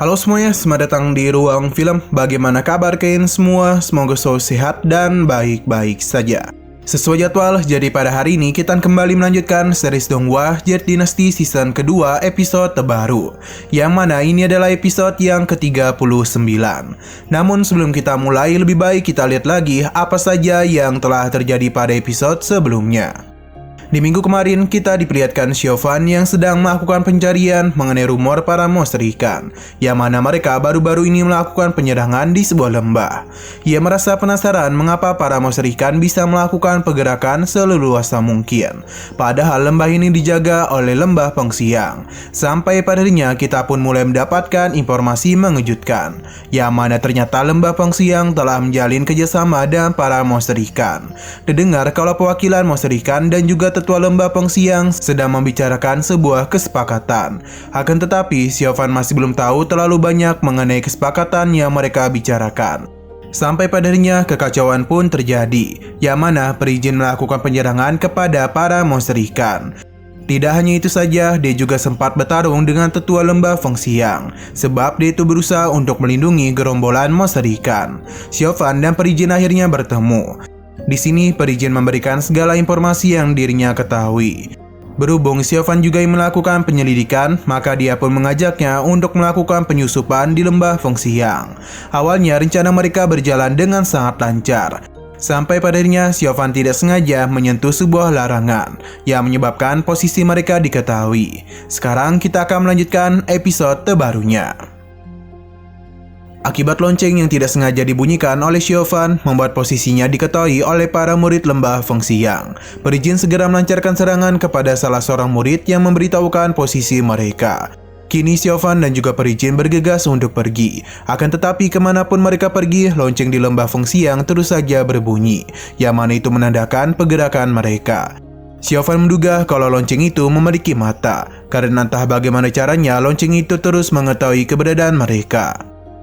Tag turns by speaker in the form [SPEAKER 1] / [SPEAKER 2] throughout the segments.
[SPEAKER 1] Halo semuanya, selamat datang di Ruang Film. Bagaimana kabar kalian semua? Semoga selalu sehat dan baik-baik saja. Sesuai jadwal, jadi pada hari ini kita kembali melanjutkan series Donghua Jet Dynasty season kedua episode terbaru, yang mana ini adalah episode yang ke-39. Namun sebelum kita mulai, lebih baik kita lihat lagi apa saja yang telah terjadi pada episode sebelumnya. Di minggu kemarin, kita diperlihatkan Siobhan yang sedang melakukan pencarian mengenai rumor para monster ikan, yang mana mereka baru-baru ini melakukan penyerangan di sebuah lembah. Ia merasa penasaran mengapa para monster ikan bisa melakukan pergerakan seleluasa mungkin, padahal lembah ini dijaga oleh lembah pengsiang. Sampai padanya kita pun mulai mendapatkan informasi mengejutkan, yang mana ternyata lembah pengsiang telah menjalin kerjasama dengan para monster ikan. Terdengar kalau perwakilan monster ikan dan juga Ketua Lembah Pengsiang sedang membicarakan sebuah kesepakatan. Akan tetapi, Siobhan masih belum tahu terlalu banyak mengenai kesepakatan yang mereka bicarakan. Sampai padanya kekacauan pun terjadi, yang mana perizin melakukan penyerangan kepada para monster ikan. Tidak hanya itu saja, dia juga sempat bertarung dengan Tetua Lembah Fengxiang, sebab dia itu berusaha untuk melindungi gerombolan monster ikan. Siobhan dan perizin akhirnya bertemu. Di sini, perizin memberikan segala informasi yang dirinya ketahui. Berhubung Siobhan juga melakukan penyelidikan, maka dia pun mengajaknya untuk melakukan penyusupan di lembah Fengxiang. Awalnya rencana mereka berjalan dengan sangat lancar. Sampai padanya Siobhan tidak sengaja menyentuh sebuah larangan, yang menyebabkan posisi mereka diketahui. Sekarang kita akan melanjutkan episode terbarunya. Akibat lonceng yang tidak sengaja dibunyikan oleh Siobhan membuat posisinya diketahui oleh para murid lembah Fengxiang. Perizin segera melancarkan serangan kepada salah seorang murid yang memberitahukan posisi mereka. Kini Siobhan dan juga perizin bergegas untuk pergi. Akan tetapi kemanapun mereka pergi, lonceng di lembah Fengxiang terus saja berbunyi, yang mana itu menandakan pergerakan mereka. Siobhan menduga kalau lonceng itu memiliki mata, karena entah bagaimana caranya lonceng itu terus mengetahui keberadaan mereka.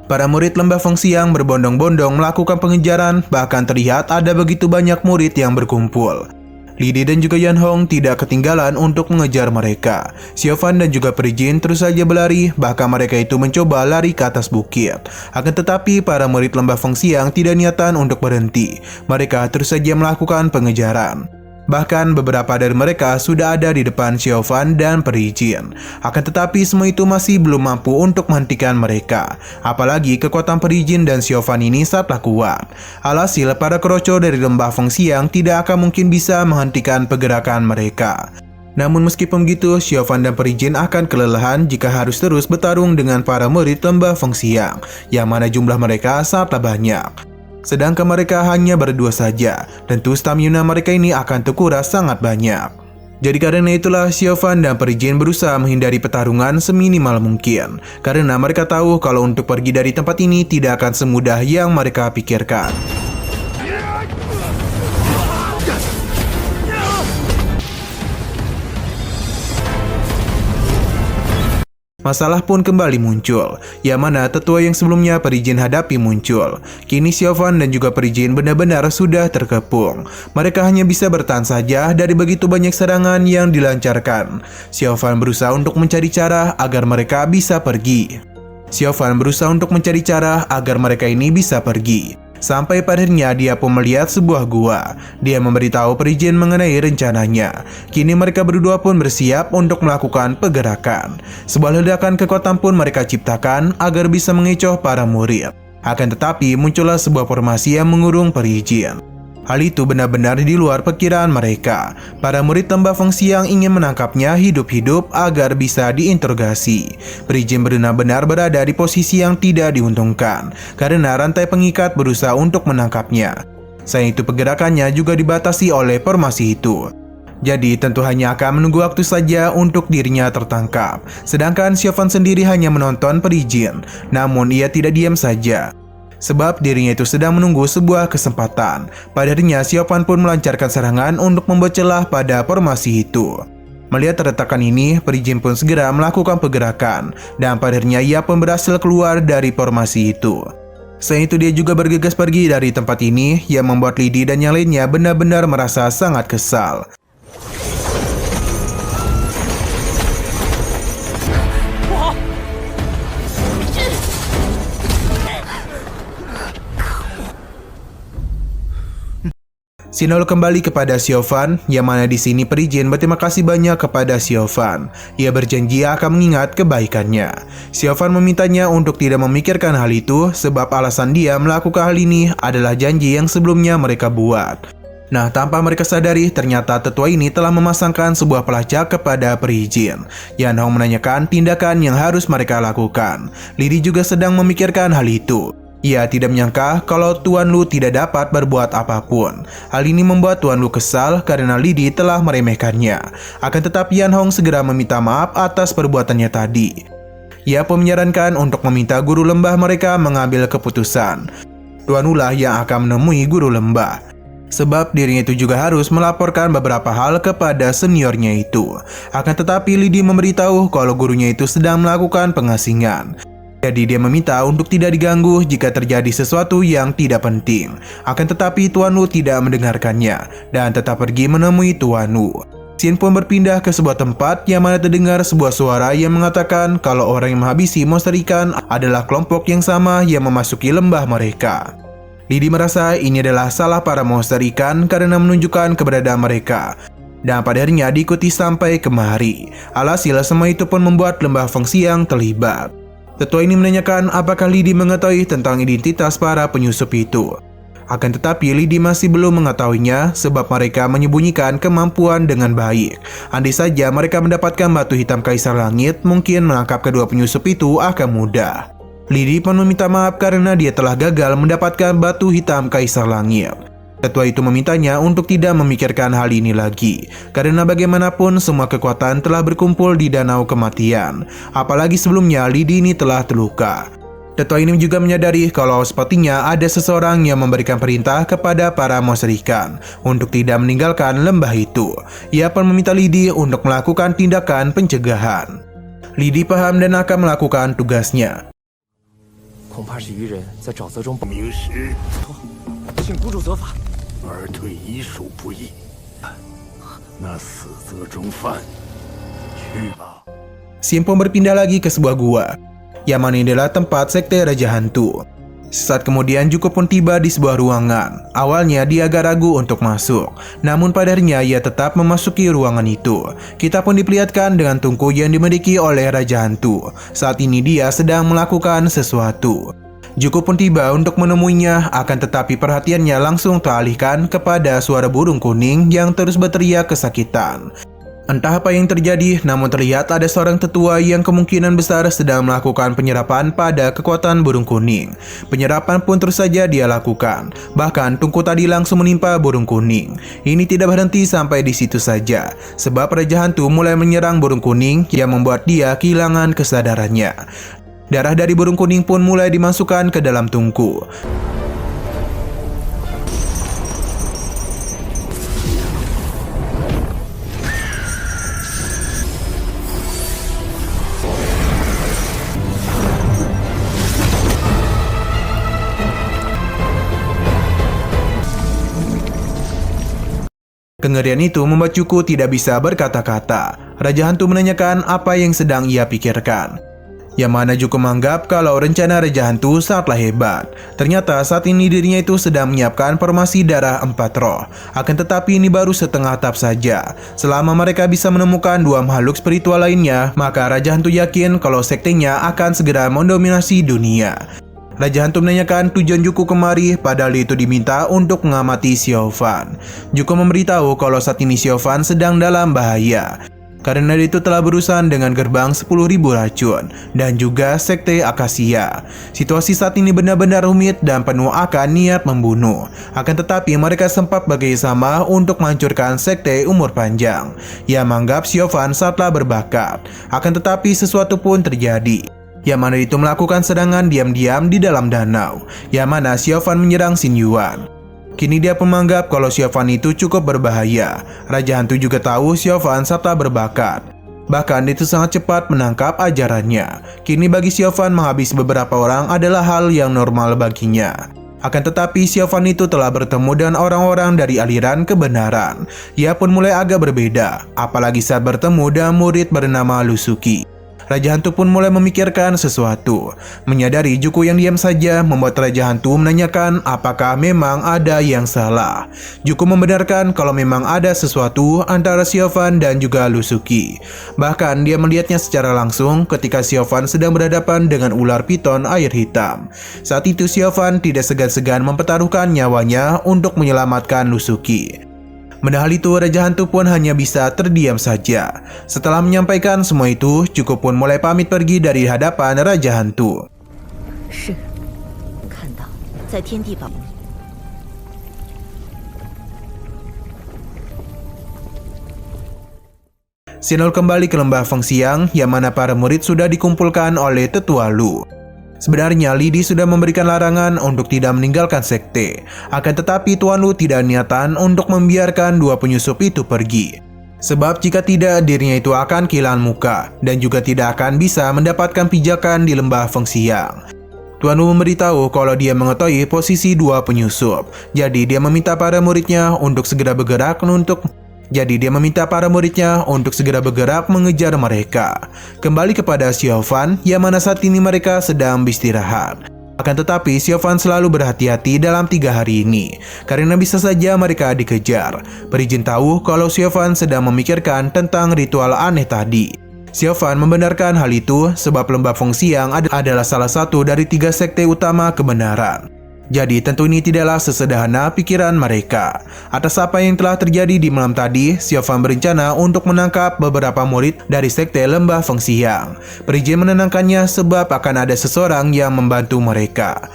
[SPEAKER 1] Para murid lembah Fengxiang berbondong-bondong melakukan pengejaran, bahkan terlihat ada begitu banyak murid yang berkumpul. Lidi dan juga Yan Hong tidak ketinggalan untuk mengejar mereka. Siobhan dan juga perizin terus saja berlari, bahkan mereka itu mencoba lari ke atas bukit. Akan tetapi para murid lembah Fengxiang tidak niatan untuk berhenti. Mereka terus saja melakukan pengejaran. Bahkan beberapa dari mereka sudah ada di depan Siobhan dan perizin. Akan tetapi semua itu masih belum mampu untuk menghentikan mereka. Apalagi kekuatan perizin dan Siobhan ini sangatlah kuat. Alhasil para kroco dari lembah Fengxiang tidak akan mungkin bisa menghentikan pergerakan mereka. Namun meskipun begitu, Siobhan dan perizin akan kelelahan jika harus terus bertarung dengan para murid lembah Fengxiang, yang mana jumlah mereka sangatlah banyak. Sedangkan mereka hanya berdua saja, tentu stamina mereka ini akan terkuras sangat banyak. Jadi karena itulah Siobhan dan perizin berusaha menghindari pertarungan seminimal mungkin, karena mereka tahu kalau untuk pergi dari tempat ini tidak akan semudah yang mereka pikirkan. Masalah pun kembali muncul, yang mana tetua yang sebelumnya perizin hadapi muncul. Kini Siobhan dan juga perizin benar-benar sudah terkepung. Mereka hanya bisa bertahan saja dari begitu banyak serangan yang dilancarkan. Siobhan berusaha untuk mencari cara agar mereka bisa pergi. Sampai padanya dia pun melihat sebuah gua. Dia memberitahu perizin mengenai rencananya. Kini mereka berdua pun bersiap untuk melakukan pergerakan. Sebuah ledakan kekuatan pun mereka ciptakan agar bisa mengecoh para murid. Akan tetapi muncullah sebuah formasi yang mengurung perizin. Hal itu benar-benar di luar perkiraan mereka. Para murid lembah Fengxiang ingin menangkapnya hidup-hidup agar bisa diinterogasi. Perizin benar-benar berada di posisi yang tidak diuntungkan, karena rantai pengikat berusaha untuk menangkapnya. Selain itu pergerakannya juga dibatasi oleh formasi itu. Jadi tentu hanya akan menunggu waktu saja untuk dirinya tertangkap. Sedangkan Siobhan sendiri hanya menonton perizin, namun ia tidak diam saja, sebab dirinya itu sedang menunggu sebuah kesempatan. Padanya Siobhan pun melancarkan serangan untuk membuat celah pada formasi itu. Melihat retakan ini, perizin pun segera melakukan pergerakan, dan padanya ia pun berhasil keluar dari formasi itu. Selain itu dia juga bergegas pergi dari tempat ini, yang membuat Lidi dan yang lainnya benar-benar merasa sangat kesal. Xin lalu kembali kepada Xiaofan, yang mana di sini Perijin berterima kasih banyak kepada Xiaofan. Ia berjanji akan mengingat kebaikannya. Xiaofan memintanya untuk tidak memikirkan hal itu sebab alasan dia melakukan hal ini adalah janji yang sebelumnya mereka buat. Nah, tanpa mereka sadari, ternyata tetua ini telah memasangkan sebuah pelacak kepada Perijin. Yan Hong menanyakan tindakan yang harus mereka lakukan. Lidi juga sedang memikirkan hal itu. Ia tidak menyangka kalau Tuan Lu tidak dapat berbuat apapun. Hal ini membuat Tuan Lu kesal karena Lidi telah meremehkannya. Akan tetapi Yan Hong segera meminta maaf atas perbuatannya tadi. Ia pun menyarankan untuk meminta guru lembah mereka mengambil keputusan. Tuan Lu lah yang akan menemui guru lembah. Sebab dirinya itu juga harus melaporkan beberapa hal kepada seniornya itu. Akan tetapi Lidi memberitahu kalau gurunya itu sedang melakukan pengasingan. Jadi dia meminta untuk tidak diganggu jika terjadi sesuatu yang tidak penting. Akan tetapi Tuan Lu tidak mendengarkannya dan tetap pergi menemui Tuan Lu. Xin pun berpindah ke sebuah tempat yang mana terdengar sebuah suara yang mengatakan kalau orang yang menghabisi monster ikan adalah kelompok yang sama yang memasuki lembah mereka. Lidi merasa ini adalah salah para monster ikan karena menunjukkan keberadaan mereka. Dan pada akhirnya diikuti sampai kemari. Alhasil semua itu pun membuat lembah Feng Xiang terlibat. Tetua ini menanyakan apakah Lidi mengetahui tentang identitas para penyusup itu. Akan tetapi Lidi masih belum mengetahuinya sebab mereka menyembunyikan kemampuan dengan baik. Andai saja mereka mendapatkan batu hitam Kaisar Langit, mungkin menangkap kedua penyusup itu akan mudah. Lidi pun meminta maaf karena dia telah gagal mendapatkan batu hitam Kaisar Langit. Tetua itu memintanya untuk tidak memikirkan hal ini lagi, karena bagaimanapun semua kekuatan telah berkumpul di Danau Kematian. Apalagi sebelumnya Lidi ini telah terluka. Tetua ini juga menyadari kalau sepertinya ada seseorang yang memberikan perintah kepada para monster ikan untuk tidak meninggalkan lembah itu. Ia pun meminta Lidi untuk melakukan tindakan pencegahan. Lidi paham dan akan melakukan tugasnya.
[SPEAKER 2] 恐怕是愚人在沼泽中明时，请谷主责罚。
[SPEAKER 3] 而退一属不义，那死则中犯。去吧。
[SPEAKER 1] Xin pun berpindah lagi ke sebuah gua, yang mana ini adalah tempat sekte Raja Hantu. Sesaat kemudian Juko pun tiba di sebuah ruangan. Awalnya dia agak ragu untuk masuk, namun pada akhirnya ia tetap memasuki ruangan itu. Kita pun diperlihatkan dengan tungku yang dimiliki oleh Raja Hantu. Saat ini dia sedang melakukan sesuatu. Juko pun tiba untuk menemuinya, akan tetapi perhatiannya langsung teralihkan kepada suara burung kuning yang terus berteriak kesakitan. Entah apa yang terjadi, namun terlihat ada seorang tetua yang kemungkinan besar sedang melakukan penyerapan pada kekuatan burung kuning. Penyerapan pun terus saja dia lakukan. Bahkan tungku tadi langsung menimpa burung kuning. Ini tidak berhenti sampai di situ saja, sebab Raja Hantu mulai menyerang burung kuning yang membuat dia kehilangan kesadarannya. Darah dari burung kuning pun mulai dimasukkan ke dalam tungku. Kengerian itu membuat Juko tidak bisa berkata-kata. Raja Hantu menanyakan apa yang sedang ia pikirkan. Yang mana Juko menganggap kalau rencana Raja Hantu sangatlah hebat. Ternyata saat ini dirinya itu sedang menyiapkan formasi darah 4 roh. Akan tetapi ini baru setengah tahap saja. Selama mereka bisa menemukan 2 makhluk spiritual lainnya, maka Raja Hantu yakin kalau sektenya akan segera mendominasi dunia. Raja Hantu menanyakan tujuan Juko kemari, padahal itu diminta untuk mengamati Xiaofan. Juko memberitahu kalau saat ini Xiaofan sedang dalam bahaya, karena itu telah berurusan dengan gerbang 10.000 racun dan juga sekte Akasia. Situasi saat ini benar-benar rumit dan penuh akan niat membunuh. Akan tetapi mereka sempat bekerjasama untuk menghancurkan sekte umur panjang yang menganggap Xiaofan sangatlah berbakat. Akan tetapi sesuatu pun terjadi, yang mana itu melakukan serangan diam-diam di dalam danau, yang mana Xiaofan menyerang Xin Yuan. Kini dia pun menganggap kalau Xiaofan itu cukup berbahaya. Raja Hantu juga tahu Xiaofan serta berbakat. Bahkan itu sangat cepat menangkap ajarannya. Kini bagi Xiaofan menghabisi beberapa orang adalah hal yang normal baginya. Akan tetapi Xiaofan itu telah bertemu dengan orang-orang dari aliran kebenaran. Ia pun mulai agak berbeda, apalagi saat bertemu dengan murid bernama Lusuki. Raja Hantu pun mulai memikirkan sesuatu. Menyadari Juku yang diam saja membuat Raja Hantu menanyakan apakah memang ada yang salah. Juku membenarkan kalau memang ada sesuatu antara Siofan dan juga Lusuki. Bahkan dia melihatnya secara langsung ketika Siofan sedang berhadapan dengan ular piton air hitam. Saat itu Siofan tidak segan-segan mempertaruhkan nyawanya untuk menyelamatkan Lusuki. Mendengar hal itu, Raja Hantu pun hanya bisa terdiam saja. Setelah menyampaikan semua itu, Juku pun mulai pamit pergi dari hadapan Raja Hantu.
[SPEAKER 4] 是，看到在天地堡。
[SPEAKER 1] Sinol kembali ke lembah Fengxiang yang mana para murid sudah dikumpulkan oleh Tetua Lu. Sebenarnya Lidi sudah memberikan larangan untuk tidak meninggalkan sekte. Akan tetapi Tuan Lu tidak niatan untuk membiarkan dua penyusup itu pergi. Sebab jika tidak, dirinya itu akan kehilangan muka dan juga tidak akan bisa mendapatkan pijakan di lembah Fengxiang. Tuan Lu memberitahu kalau dia mengetahui posisi dua penyusup. Jadi dia meminta para muridnya untuk segera bergerak mengejar mereka. Kembali kepada Siofan, yang mana saat ini mereka sedang beristirahat. Akan tetapi Siofan selalu berhati-hati dalam 3 hari ini, karena bisa saja mereka dikejar. Perijin tahu kalau Siofan sedang memikirkan tentang ritual aneh tadi. Siofan membenarkan hal itu sebab lembah Fengxiang adalah salah satu dari 3 sekte utama kebenaran. Jadi tentu ini tidaklah sesederhana pikiran mereka. Atas apa yang telah terjadi di malam tadi, Siofan berencana untuk menangkap beberapa murid dari sekte lembah Fengxiang. Perijin menenangkannya sebab akan ada seseorang yang membantu mereka.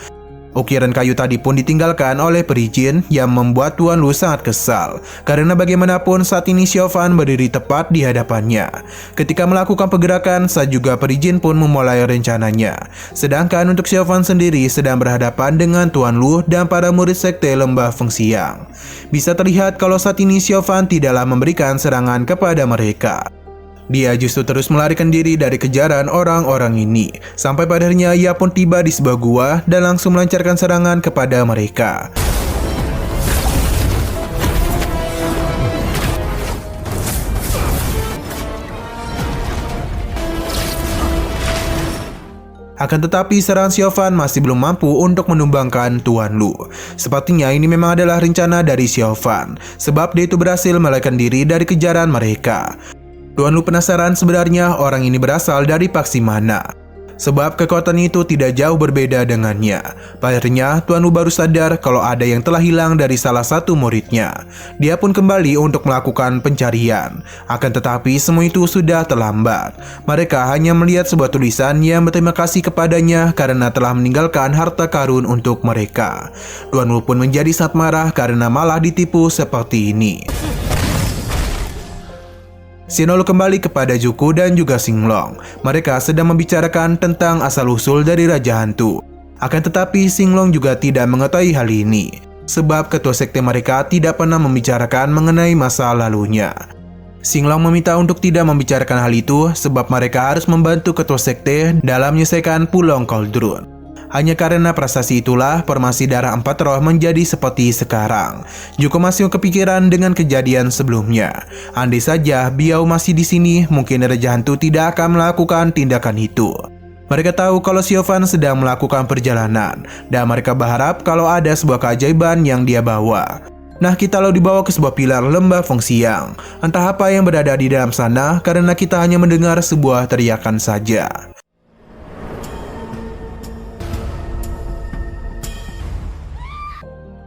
[SPEAKER 1] Ukiran kayu tadi pun ditinggalkan oleh Perijin yang membuat Tuan Lu sangat kesal. Karena bagaimanapun saat ini Siofan berdiri tepat di hadapannya. Ketika melakukan pergerakan, saat juga Perijin pun memulai rencananya. Sedangkan untuk Siofan sendiri sedang berhadapan dengan Tuan Lu dan para murid sekte lembah Fengxiang. Bisa terlihat kalau saat ini Siofan tidaklah memberikan serangan kepada mereka. Dia justru terus melarikan diri dari kejaran orang-orang ini. Sampai pada akhirnya ia pun tiba di sebuah gua dan langsung melancarkan serangan kepada mereka. Akan tetapi serangan Siofan masih belum mampu untuk menumbangkan Tuan Lu. Sepertinya ini memang adalah rencana dari Siofan, sebab dia itu berhasil melarikan diri dari kejaran mereka. Tuan Lu penasaran sebenarnya orang ini berasal dari faksi mana. Sebab kekuatan itu tidak jauh berbeda dengannya. Akhirnya Tuan Lu baru sadar kalau ada yang telah hilang dari salah satu muridnya. Dia pun kembali untuk melakukan pencarian. Akan tetapi semua itu sudah terlambat. Mereka hanya melihat sebuah tulisan yang berterima kasih kepadanya karena telah meninggalkan harta karun untuk mereka. Tuan Lu pun menjadi sangat marah karena malah ditipu seperti ini. Sinol kembali kepada Juku dan juga Singlong. Mereka sedang membicarakan tentang asal-usul dari Raja Hantu. Akan tetapi Singlong juga tidak mengetahui hal ini, sebab ketua sekte mereka tidak pernah membicarakan mengenai masa lalunya. Singlong meminta untuk tidak membicarakan hal itu sebab mereka harus membantu ketua sekte dalam menyelesaikan Pulau Cauldron. Hanya karena prestasi itulah formasi darah 4 roh menjadi seperti sekarang. Juku masih kepikiran dengan kejadian sebelumnya. Andai saja Biao masih di sini, mungkin Raja Hantu tidak akan melakukan tindakan itu. Mereka tahu kalau Siofan sedang melakukan perjalanan, dan mereka berharap kalau ada sebuah keajaiban yang dia bawa. Nah, kita lalu dibawa ke sebuah pilar lembah Fengxiang. Entah apa yang berada di dalam sana, karena kita hanya mendengar sebuah teriakan saja.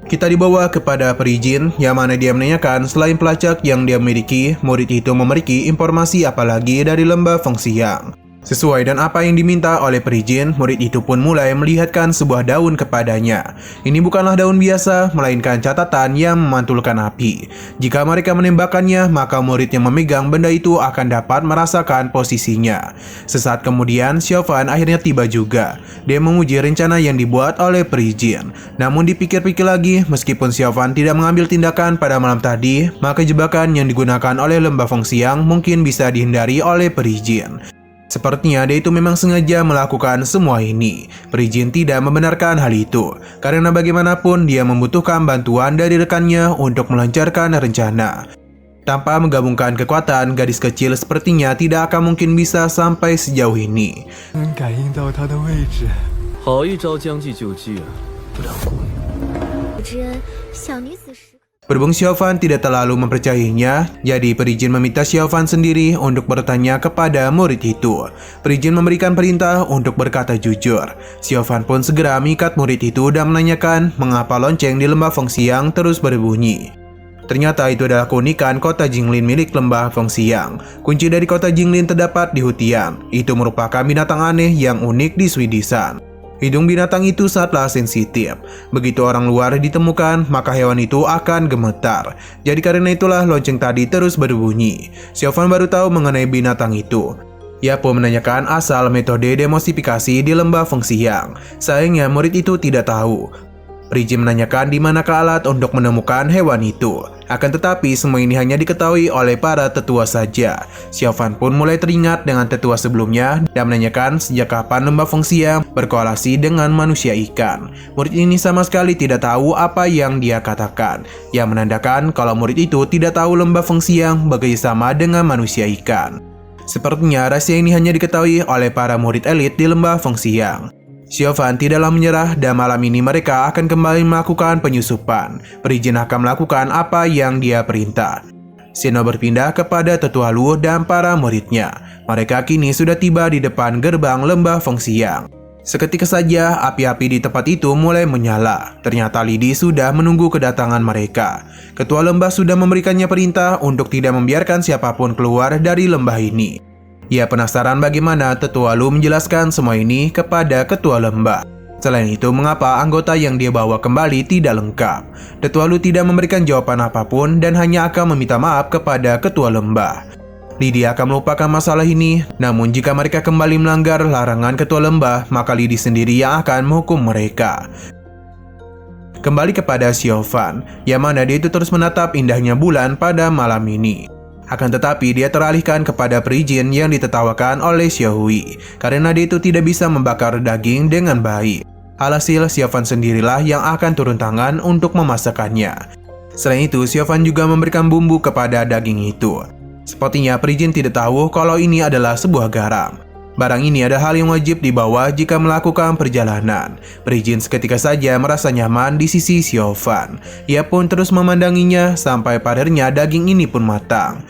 [SPEAKER 1] Kita dibawa kepada Perijin, yang mana dia menanyakan selain pelacak yang dia miliki, murid itu memiliki informasi apa lagi dari lembah Fengxiang. Sesuai dengan apa yang diminta oleh Perijin, murid itu pun mulai melihatkan sebuah daun kepadanya. Ini bukanlah daun biasa, melainkan catatan yang memantulkan api. Jika mereka menembakkannya, maka murid yang memegang benda itu akan dapat merasakan posisinya. Sesaat kemudian, Siofan akhirnya tiba juga. Dia menguji rencana yang dibuat oleh Perijin. Namun dipikir-pikir lagi, meskipun Siofan tidak mengambil tindakan pada malam tadi, maka jebakan yang digunakan oleh lembah Fengxiang mungkin bisa dihindari oleh Perijin. Sepertinya dia itu memang sengaja melakukan semua ini. Perijin tidak membenarkan hal itu, karena bagaimanapun dia membutuhkan bantuan dari rekannya untuk melancarkan rencana. Tanpa menggabungkan kekuatan, gadis kecil sepertinya tidak akan mungkin bisa sampai sejauh ini.
[SPEAKER 2] 能感应到他的位置，好一招将计就计啊！不良过于。
[SPEAKER 4] 之恩，小女子时刻。
[SPEAKER 1] Berhubung Xiaofan tidak terlalu mempercayainya, jadi Perijin meminta Xiaofan sendiri untuk bertanya kepada murid itu. Perijin memberikan perintah untuk berkata jujur. Xiaofan pun segera mengikat murid itu dan menanyakan mengapa lonceng di lembah Fengxiang terus berbunyi. Ternyata itu adalah keunikan kota Jinglin milik lembah Fengxiang. Kunci dari kota Jinglin terdapat di Hutian. Itu merupakan binatang aneh yang unik di Suidisan. Hidung binatang itu sangatlah sensitif. Begitu orang luar ditemukan, maka hewan itu akan gemetar. Jadi karena itulah lonceng tadi terus berbunyi. Xiaofan baru tahu mengenai binatang itu. Ia pun menanyakan asal metode demosifikasi di lembah Fengxiang. Sayangnya murid itu tidak tahu. Perijin menanyakan di manakah alat untuk menemukan hewan itu. Akan tetapi semua ini hanya diketahui oleh para tetua saja. Xiaofan pun mulai teringat dengan tetua sebelumnya dan menanyakan sejak kapan lembah Fengxiang berkorelasi dengan manusia ikan. Murid ini sama sekali tidak tahu apa yang dia katakan, yang menandakan kalau murid itu tidak tahu lembah Fengxiang bekerjasama dengan manusia ikan. Sepertinya rahasia ini hanya diketahui oleh para murid elit di lembah Fengxiang. Xiaofan tidaklah menyerah dan malam ini mereka akan kembali melakukan penyusupan. Perijin akan melakukan apa yang dia perintah. Sino berpindah kepada tetua Lu dan para muridnya. Mereka kini sudah tiba di depan gerbang lembah Fengxiang. Seketika saja api-api di tempat itu mulai menyala. Ternyata Lidi sudah menunggu kedatangan mereka. Ketua lembah sudah memberikannya perintah untuk tidak membiarkan siapapun keluar dari lembah ini. Ia penasaran bagaimana tetua Lu menjelaskan semua ini kepada ketua lembah. Selain itu, mengapa anggota yang dia bawa kembali tidak lengkap? Tetua Lu tidak memberikan jawaban apapun dan hanya akan meminta maaf kepada ketua lembah. Lidi akan melupakan masalah ini, namun jika mereka kembali melanggar larangan ketua lembah, maka Lidi sendiri yang akan menghukum mereka. Kembali kepada Xiaofan, yang mana dia itu terus menatap indahnya bulan pada malam ini. Akan tetapi dia teralihkan kepada Perijin yang ditertawakan oleh Xiaohui karena dia itu tidak bisa membakar daging dengan baik. Alhasil Xiaofan sendirilah yang akan turun tangan untuk memasakkannya. Selain itu Xiaofan juga memberikan bumbu kepada daging itu. Sepertinya Perijin tidak tahu kalau ini adalah sebuah garam. Barang ini adalah hal yang wajib dibawa jika melakukan perjalanan. Perijin seketika saja merasa nyaman di sisi Xiaofan. Ia pun terus memandanginya sampai padarnya daging ini pun matang.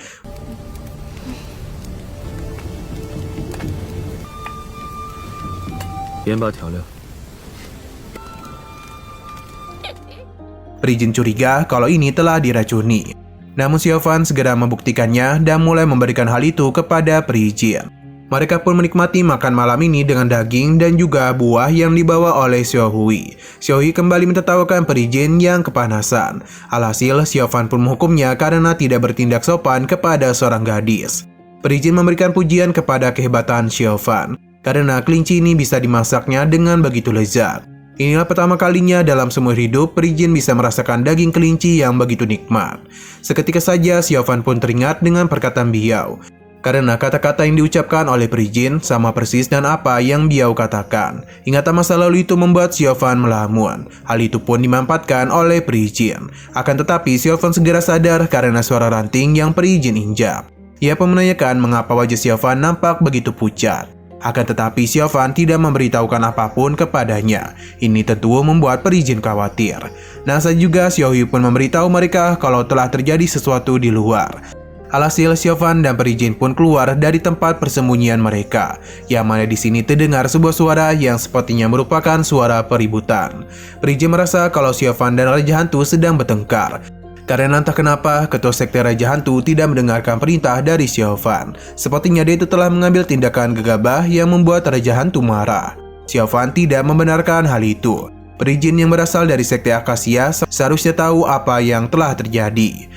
[SPEAKER 1] Perijin curiga kalau ini telah diracuni. Namun Xiaofan segera membuktikannya dan mulai memberikan hal itu kepada Perijin. Mereka pun menikmati makan malam ini dengan daging dan juga buah yang dibawa oleh Xiaohui. Xiaohui kembali mentertawakan Perijin yang kepanasan. Alhasil, Xiaofan pun menghukumnya karena tidak bertindak sopan kepada seorang gadis. Perijin memberikan pujian kepada kehebatan Xiaofan, karena kelinci ini bisa dimasaknya dengan begitu lezat. Inilah pertama kalinya dalam seumur hidup Perijin bisa merasakan daging kelinci yang begitu nikmat. Seketika saja Xiaofan pun teringat dengan perkataan Biao. Karena kata-kata yang diucapkan oleh Perijin sama persis dan apa yang Biao katakan. Ingatan masa lalu itu membuat Xiaofan melamun. Hal itu pun dimanfaatkan oleh Perijin. Akan tetapi Xiaofan segera sadar karena suara ranting yang Perijin injak. Ia pun menanyakan mengapa wajah Xiaofan nampak begitu pucat. Akan tetapi Xiaofan tidak memberitahukan apapun kepadanya. Ini tentu membuat Perijin khawatir. Nasa juga Xiaohui pun memberitahu mereka kalau telah terjadi sesuatu di luar. Alhasil Xiaofan dan Perijin pun keluar dari tempat persembunyian mereka, yang mana di sini terdengar sebuah suara yang sepertinya merupakan suara peributan. Perijin merasa kalau Xiaofan dan Raja Hantu sedang bertengkar. Karena entah kenapa, ketua sekte Raja Hantu tidak mendengarkan perintah dari Xiaofan. Sepertinya dia itu telah mengambil tindakan gegabah yang membuat Raja Hantu marah. Xiaofan tidak membenarkan hal itu. Perijin yang berasal dari sekte Akasia seharusnya tahu apa yang telah terjadi.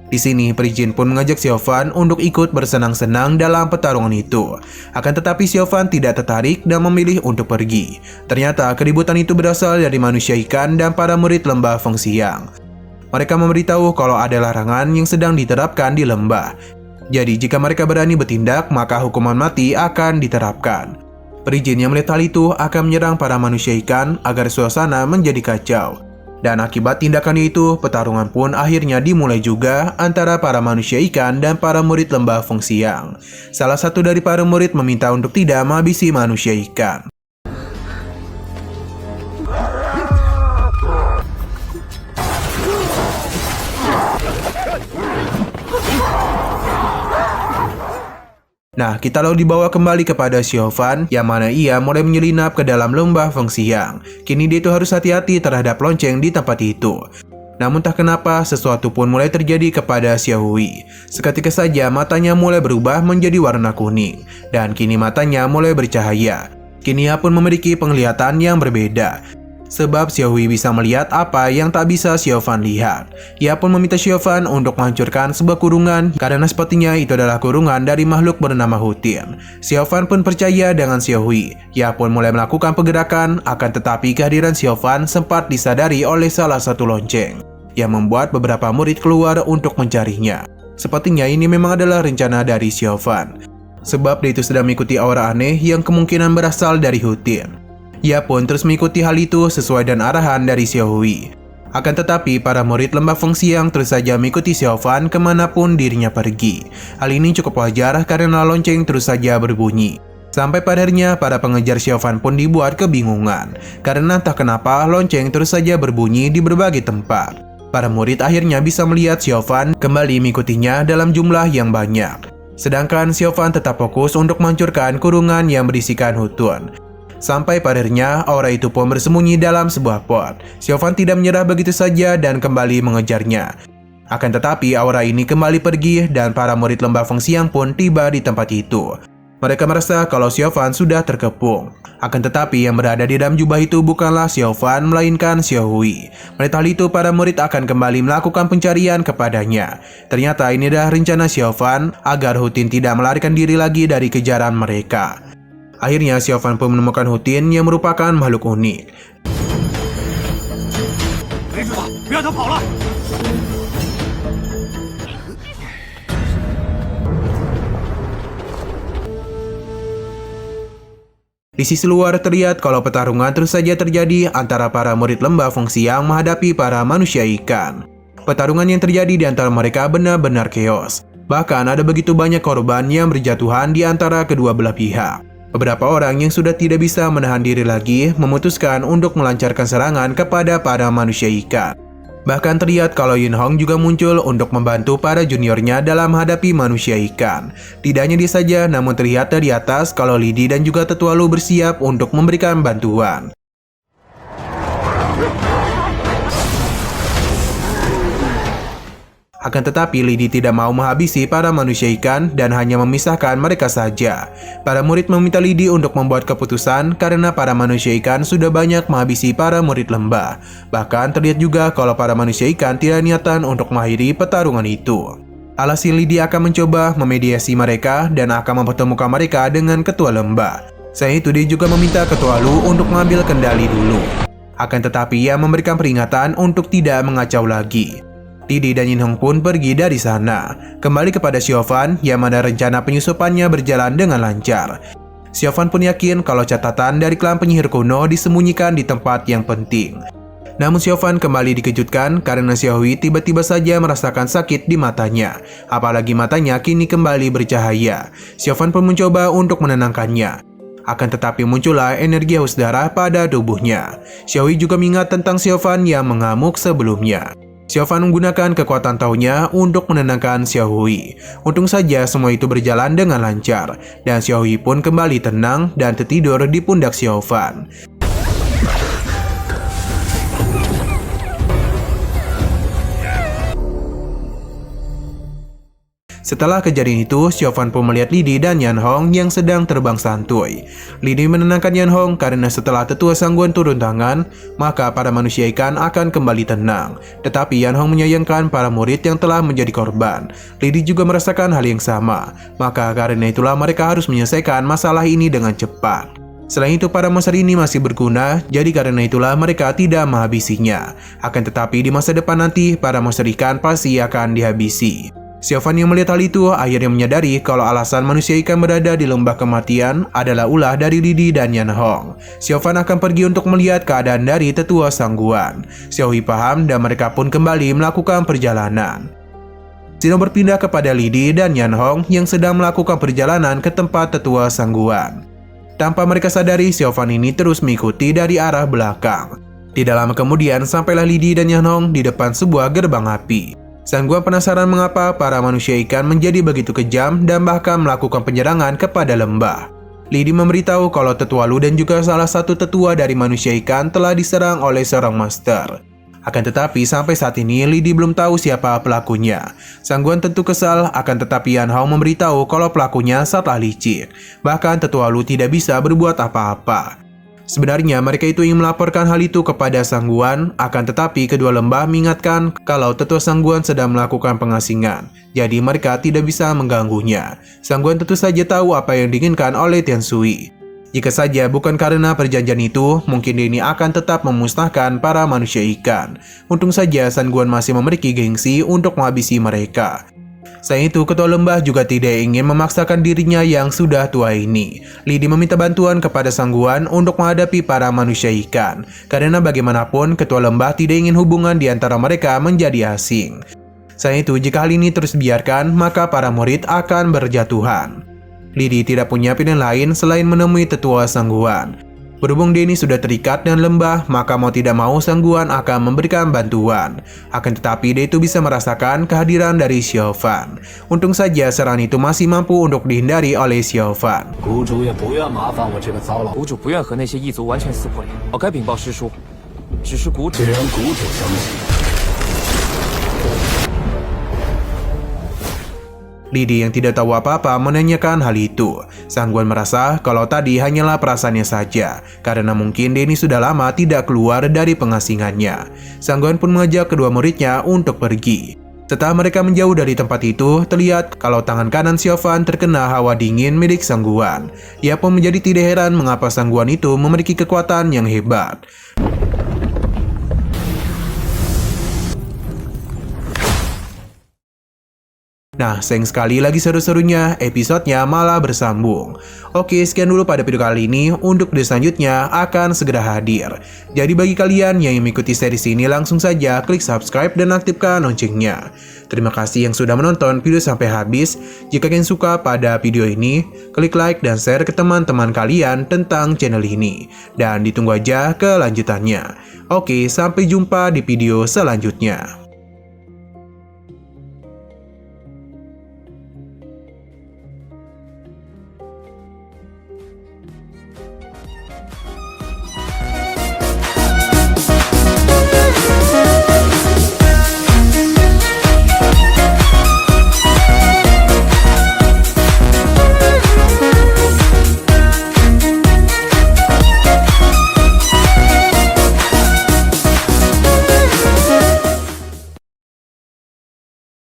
[SPEAKER 1] Di sini, Perijin pun mengajak Xiaofan untuk ikut bersenang-senang dalam pertarungan itu. Akan tetapi Xiaofan tidak tertarik dan memilih untuk pergi. Ternyata keributan itu berasal dari manusia ikan dan para murid lembah Fengxiang. Mereka memberitahu kalau ada larangan yang sedang diterapkan di lembah. Jadi jika mereka berani bertindak, maka hukuman mati akan diterapkan. Perijin yang melihat hal itu akan menyerang para manusia ikan agar suasana menjadi kacau. Dan akibat tindakannya itu, pertarungan pun akhirnya dimulai juga antara para manusia ikan dan para murid lembah Feng Xiang. Salah satu dari para murid meminta untuk tidak menghabisi manusia ikan. Nah, kita lalu dibawa kembali kepada Xiao Fan, yang mana ia mulai menyelinap ke dalam lembah Feng Xiang. Kini dia itu harus hati-hati terhadap lonceng di tempat itu. Namun tak kenapa, sesuatu pun mulai terjadi kepada Xiao Hui. Seketika saja matanya mulai berubah menjadi warna kuning, dan kini matanya mulai bercahaya. Kini ia pun memiliki penglihatan yang berbeda. Sebab Xiao Hui bisa melihat apa yang tak bisa Xiao Fan lihat. Ia pun meminta Xiao Fan untuk menghancurkan sebuah kurungan karena sepertinya itu adalah kurungan dari makhluk bernama Hutin. Xiao Fan pun percaya dengan Xiao Hui. Ia pun mulai melakukan pergerakan, akan tetapi kehadiran Xiao Fan sempat disadari oleh salah satu lonceng yang membuat beberapa murid keluar untuk mencarinya. Sepertinya ini memang adalah rencana dari Xiao Fan. Sebab dia itu sedang mengikuti aura aneh yang kemungkinan berasal dari Hutin. Ia pun terus mengikuti hal itu sesuai dan arahan dari Xiao Hui. Akan tetapi, para murid lembah Feng Xiang terus saja mengikuti Xiao Fan kemanapun dirinya pergi. Hal ini cukup wajar karena lonceng terus saja berbunyi. Sampai pada akhirnya, para pengejar Xiao Fan pun dibuat kebingungan. Karena entah kenapa lonceng terus saja berbunyi di berbagai tempat. Para murid akhirnya bisa melihat Xiao Fan kembali mengikutinya dalam jumlah yang banyak. Sedangkan Xiao Fan tetap fokus untuk menghancurkan kurungan yang berisikan Hutun. Sampai pada akhirnya, aura itu pun bersembunyi dalam sebuah pot. Xiao Fan tidak menyerah begitu saja dan kembali mengejarnya. Akan tetapi, aura ini kembali pergi dan para murid lembah Feng Xiang pun tiba di tempat itu. Mereka merasa kalau Xiao Fan sudah terkepung. Akan tetapi, yang berada di dalam jubah itu bukanlah Xiao Fan, melainkan Xiao Hui. Melihat hal itu, para murid akan kembali melakukan pencarian kepadanya. Ternyata ini adalah rencana Xiao Fan agar Hutin tidak melarikan diri lagi dari kejaran mereka. Akhirnya Xiao Fan pun menemukan Hutin yang merupakan makhluk unik. Di sisi luar terlihat kalau pertarungan terus saja terjadi antara para murid lembah Feng Xiang menghadapi para manusia ikan. Pertarungan yang terjadi di antara mereka benar-benar chaos. Bahkan ada begitu banyak korban yang berjatuhan di antara kedua belah pihak. Beberapa orang yang sudah tidak bisa menahan diri lagi memutuskan untuk melancarkan serangan kepada para manusia ikan. Bahkan terlihat kalau Yin Hong juga muncul untuk membantu para juniornya dalam menghadapi manusia ikan. Tidak hanya dia saja, namun terlihat dari atas kalau Li Di dan juga Tetua Lu bersiap untuk memberikan bantuan. Akan tetapi, Li Di tidak mau menghabisi para manusia ikan dan hanya memisahkan mereka saja. Para murid meminta Li Di untuk membuat keputusan karena para manusia ikan sudah banyak menghabisi para murid lembah. Bahkan terlihat juga kalau para manusia ikan tidak niatan untuk mengakhiri pertarungan itu. Alhasil Li Di akan mencoba memediasi mereka dan akan mempertemukan mereka dengan ketua lembah. Selain itu, dia juga meminta Ketua Lu untuk mengambil kendali dulu. Akan tetapi, ia memberikan peringatan untuk tidak mengacau lagi. Li Di dan Yin Hong pun pergi dari sana, kembali kepada Xiao Fan yang mana rencana penyusupannya berjalan dengan lancar. Xiao Fan pun yakin kalau catatan dari klan penyihir kuno disembunyikan di tempat yang penting. Namun Xiao Fan kembali dikejutkan karena Xiao Hui tiba-tiba saja merasakan sakit di matanya, apalagi matanya kini kembali bercahaya. Xiao Fan pun mencoba untuk menenangkannya. Akan tetapi muncullah energi haus darah pada tubuhnya. Xiao Hui juga mengingat tentang Xiao Fan yang mengamuk sebelumnya. Xiao Fan menggunakan kekuatan taunya untuk menenangkan Xiao Hui. Untung saja semua itu berjalan dengan lancar, dan Xiao Hui pun kembali tenang dan tertidur di pundak Xiao Fan. Setelah kejadian itu, Xiao Fan pun melihat Li Di dan Yan Hong yang sedang terbang santuy. Li Di menenangkan Yan Hong karena setelah Tetua Sangguan turun tangan, maka para manusia ikan akan kembali tenang. Tetapi Yan Hong menyayangkan para murid yang telah menjadi korban. Li Di juga merasakan hal yang sama, maka karena itulah mereka harus menyelesaikan masalah ini dengan cepat. Selain itu, para monster ini masih berguna, jadi karena itulah mereka tidak menghabisinya. Akan tetapi di masa depan nanti, para monster ikan pasti akan dihabisi. Xiaofan yang melihat hal itu akhirnya menyadari kalau alasan manusia ikan berada di lembah kematian adalah ulah dari Li Di dan Yan Hong. Xiaofan akan pergi untuk melihat keadaan dari tetua Sangguan. Xiaohui paham dan mereka pun kembali melakukan perjalanan. Sino berpindah kepada Li Di dan Yan Hong yang sedang melakukan perjalanan ke tempat tetua Sangguan. Tanpa mereka sadari, Xiaofan ini terus mengikuti dari arah belakang. Tidak lama kemudian, sampailah Li Di dan Yan Hong di depan sebuah gerbang api. Sangguan penasaran mengapa para manusia ikan menjadi begitu kejam dan bahkan melakukan penyerangan kepada lembah. Li Di memberitahu kalau Tetua Lu dan juga salah satu tetua dari manusia ikan telah diserang oleh seorang master. Akan tetapi sampai saat ini Li Di belum tahu siapa pelakunya. Sangguan tentu kesal, akan tetapi Yan Hong memberitahu kalau pelakunya sangatlah licik. Bahkan Tetua Lu tidak bisa berbuat apa-apa. Sebenarnya mereka itu ingin melaporkan hal itu kepada Sangguan, akan tetapi kedua lembah mengingatkan kalau tetua Sangguan sedang melakukan pengasingan, jadi mereka tidak bisa mengganggunya. Sangguan tentu saja tahu apa yang diinginkan oleh Tian Shui. Jika saja bukan karena perjanjian itu, mungkin dia ini akan tetap memusnahkan para manusia ikan. Untung saja Sangguan masih memiliki gengsi untuk menghabisi mereka. Selain itu, ketua lembah juga tidak ingin memaksakan dirinya yang sudah tua ini. Li Di meminta bantuan kepada Sangguan untuk menghadapi para manusia ikan, karena bagaimanapun ketua lembah tidak ingin hubungan di antara mereka menjadi asing. Selain itu, jika hal ini terus dibiarkan, maka para murid akan berjatuhan. Li Di tidak punya pilihan lain selain menemui tetua Sangguan. Berhubung dia ini sudah terikat dengan lembah, maka mau tidak mau Sangguan akan memberikan bantuan. Akan tetapi dia itu bisa merasakan kehadiran dari Xiaofan. Untung saja serangan itu masih mampu untuk dihindari oleh Xiaofan.
[SPEAKER 3] 谷主也不愿麻烦我这个糟老，
[SPEAKER 2] 谷主不愿和那些异族完全撕破脸，我该禀报师叔。只是谷主
[SPEAKER 3] 既然谷主相信，
[SPEAKER 1] Li Di yang tidak tahu apa-apa menanyakan hal itu. Sangguan merasa kalau tadi hanyalah perasaannya saja, karena mungkin dia ini sudah lama tidak keluar dari pengasingannya. Sangguan pun mengajak kedua muridnya untuk pergi. Setelah mereka menjauh dari tempat itu, terlihat kalau tangan kanan Xiaofan terkena hawa dingin milik Sangguan. Ia pun menjadi tidak heran mengapa Sangguan itu memiliki kekuatan yang hebat. Nah, sayang sekali lagi seru-serunya, episodenya malah bersambung. Oke, sekian dulu pada video kali ini. Untuk video selanjutnya akan segera hadir. Jadi bagi kalian yang ingin mengikuti series ini, langsung saja klik subscribe dan aktifkan loncengnya. Terima kasih yang sudah menonton video sampai habis. Jika kalian suka pada video ini, klik like dan share ke teman-teman kalian tentang channel ini. Dan ditunggu aja kelanjutannya. Oke, sampai jumpa di video selanjutnya.